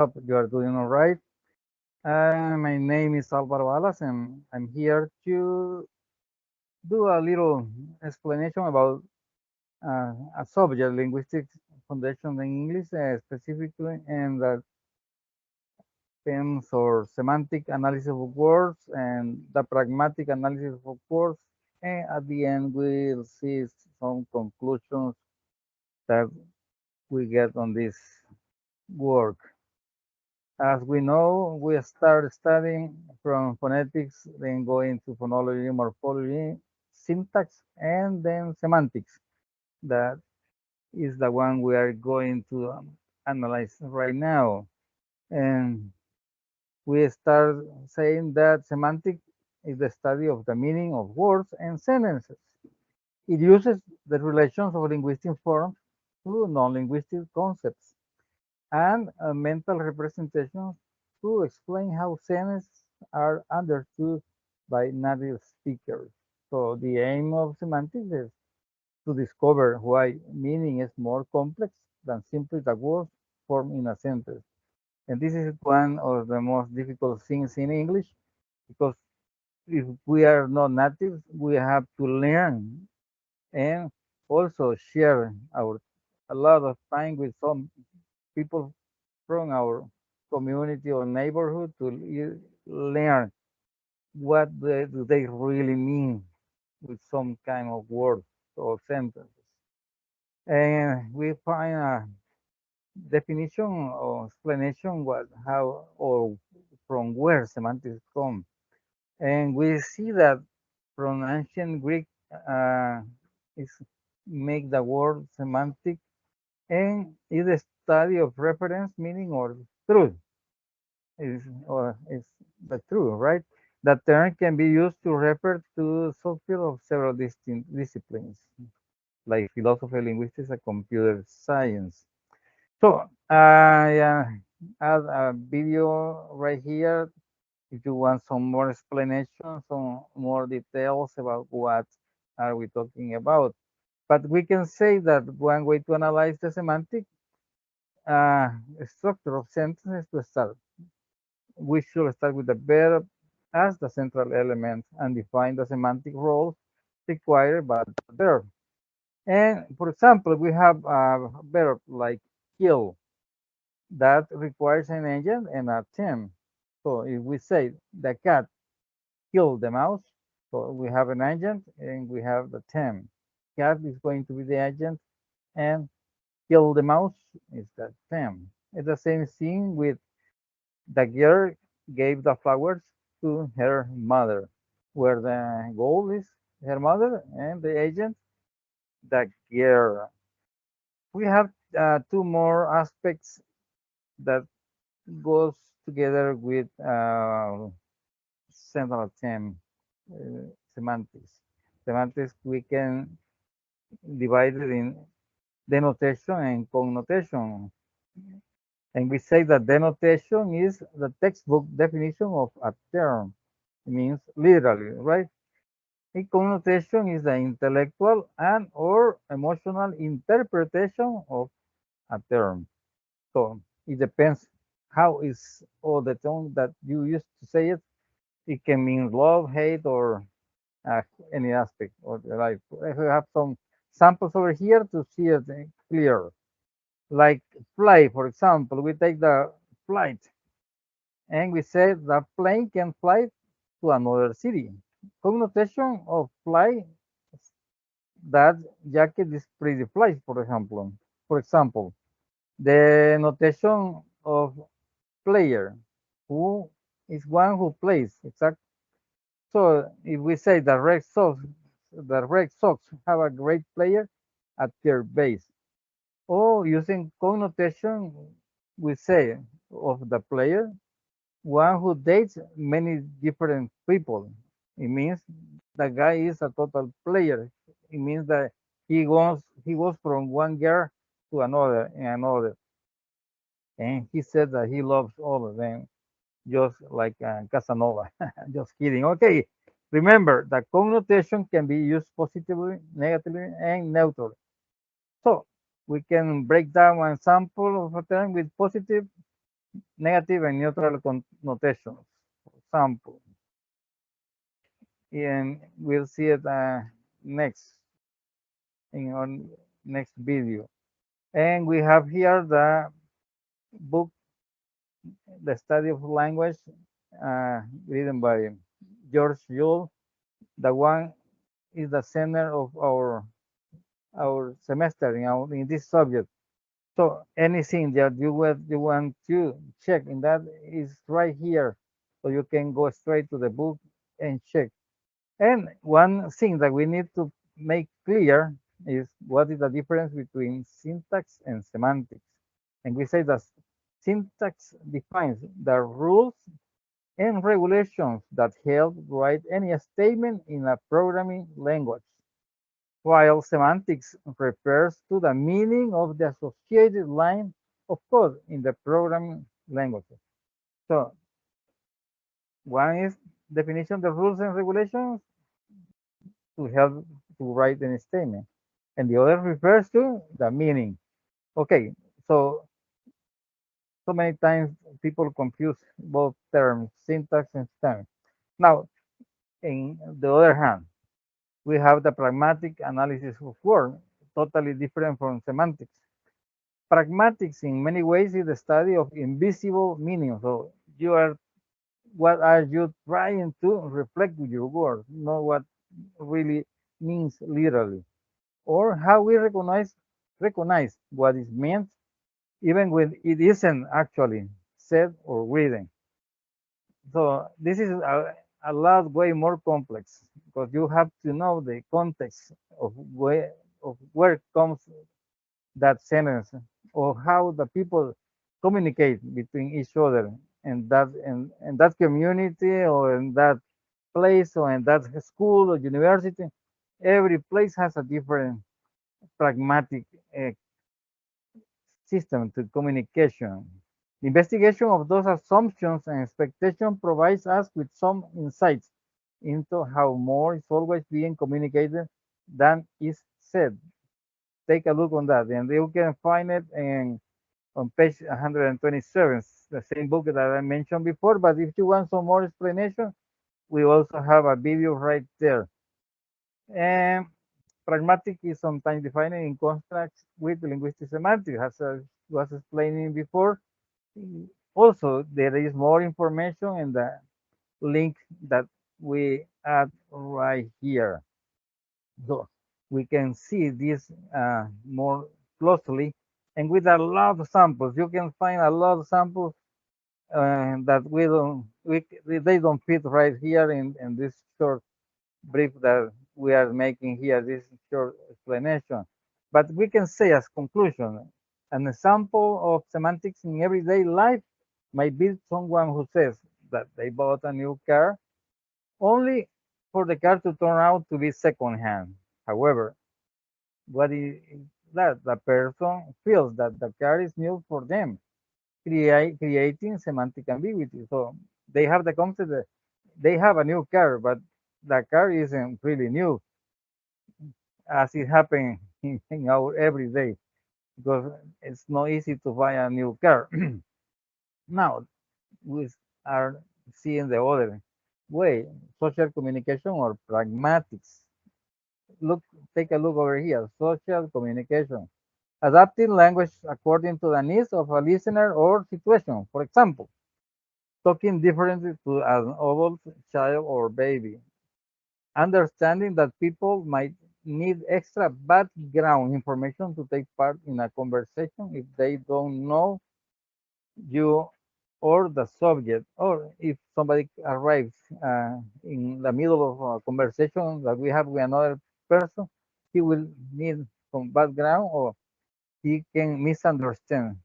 Hope you are doing all right. My name is Alvaro Alas, and I'm here to do a little explanation about a subject, linguistic foundation in English, specifically in the terms or semantic analysis of words and the pragmatic analysis of words. And at the end, we'll see some conclusions that we get on this work. As we know, we start studying from phonetics, then go into phonology, morphology, syntax, and then semantics. That is the one we are going to analyze right now. And we start saying that semantics is the study of the meaning of words and sentences. It uses the relations of linguistic forms to non-linguistic concepts and mental representations to explain how sentences are understood by native speakers. So the aim of semantics is to discover why meaning is more complex than simply the words formed in a sentence. And this is one of the most difficult things in English because if we are not natives, we have to learn and also share our a lot of time with some people from our community or neighborhood to learn what do they really mean with some kind of words or sentences. And we find a definition or explanation what how or from where semantics come. And we see that from ancient Greek is make the word semantic and is the study of reference meaning or truth is the truth, right? That term can be used to refer to subfield of several distinct disciplines, like philosophy, linguistics, and computer science. So I add a video right here if you want some more explanation, some more details about what are we talking about. But we can say that one way to analyze the semantic uh, structure of sentences to start we should start with the verb as the central element and define the semantic roles required by the verb. And for example, we have a verb like kill that requires an agent and a term. So if we say the cat killed the mouse, so we have an agent and we have the term. Cat is going to be the agent and kill the mouse is the term. It's the same thing with the girl gave the flowers to her mother, where the goal is her mother and the agent, the girl. We have two more aspects that goes together with central theme semantics. Semantics we can divide it in denotation and connotation. And we say that denotation is the textbook definition of a term. It means literally, right? A connotation is the intellectual and or emotional interpretation of a term. So it depends how is all the tone that you use to say it. It can mean love, hate, or uh, any aspect of the life. I have some samples over here to see it clear. Like fly, for example, we take the flight and we say the plane can fly to another city. Connotation of fly that jacket is pretty fly, for example. For example, the notation of player, who is one who plays, exact. So if we say the Red Sox have a great player at their base, or using connotation, we say of the player one who dates many different people. It means the guy is a total player. It means that he goes from one girl to another and another, and he said that he loves all of them, just like Casanova. Just kidding. Okay, remember that connotation can be used positively, negatively, and neutrally. So we can break down one example of a term with positive. negative and neutral connotations. For example, and we'll see it next in our next video. And we have here the book, The Study of Language, written by George Yule. The one is the center of our semester in this subject. So anything that you want to check in that is right here. So you can go straight to the book and check. And one thing that we need to make clear is what is the difference between syntax and semantics. And we say that syntax defines the rules and regulations that help write any statement in a programming language, while semantics refers to the meaning of the associated line of code in the programming language. So one is definition of the rules and regulations to help to write any statement, and the other refers to the meaning. Okay, so many times people confuse both terms, syntax and semantics. Now, in the other hand, we have the pragmatic analysis of words, totally different from semantics. Pragmatics, in many ways, is the study of invisible meaning. So, what are you trying to reflect with your words, not what really means literally, or how we recognize what is meant, even when it isn't actually said or written. So this is a lot way more complex because you have to know the context of where comes that sentence or how the people communicate between each other and that community or in that place or in that school or university. Every place has a different pragmatic system to communication. The investigation of those assumptions and expectations provides us with some insights into how more is always being communicated than is said. Take a look on that, and you can find it on page 127, the same book that I mentioned before. But if you want some more explanation, we also have a video right there. And pragmatic is sometimes defined in contrast with linguistic semantics, as I was explaining before. Also, there is more information in the link that we add right here. So we can see this more closely and with a lot of samples. You can find a lot of samples that they don't fit right here in this short brief that we are making here, this short explanation. But we can say as conclusion, an example of semantics in everyday life might be someone who says that they bought a new car only for the car to turn out to be secondhand. However, what is that? The person feels that the car is new for them, creating semantic ambiguity. So they have the concept that they have a new car, but the car isn't really new, as it happens in our everyday, because it's not easy to buy a new car. Now, we are seeing the other way, social communication or pragmatics. Look, take a look over here, social communication. Adapting language according to the needs of a listener or situation. For example, talking differently to an adult, child, or baby. Understanding that people might need extra background information to take part in a conversation if they don't know you or the subject, or if somebody arrives in the middle of a conversation that we have with another person, he will need some background or he can misunderstand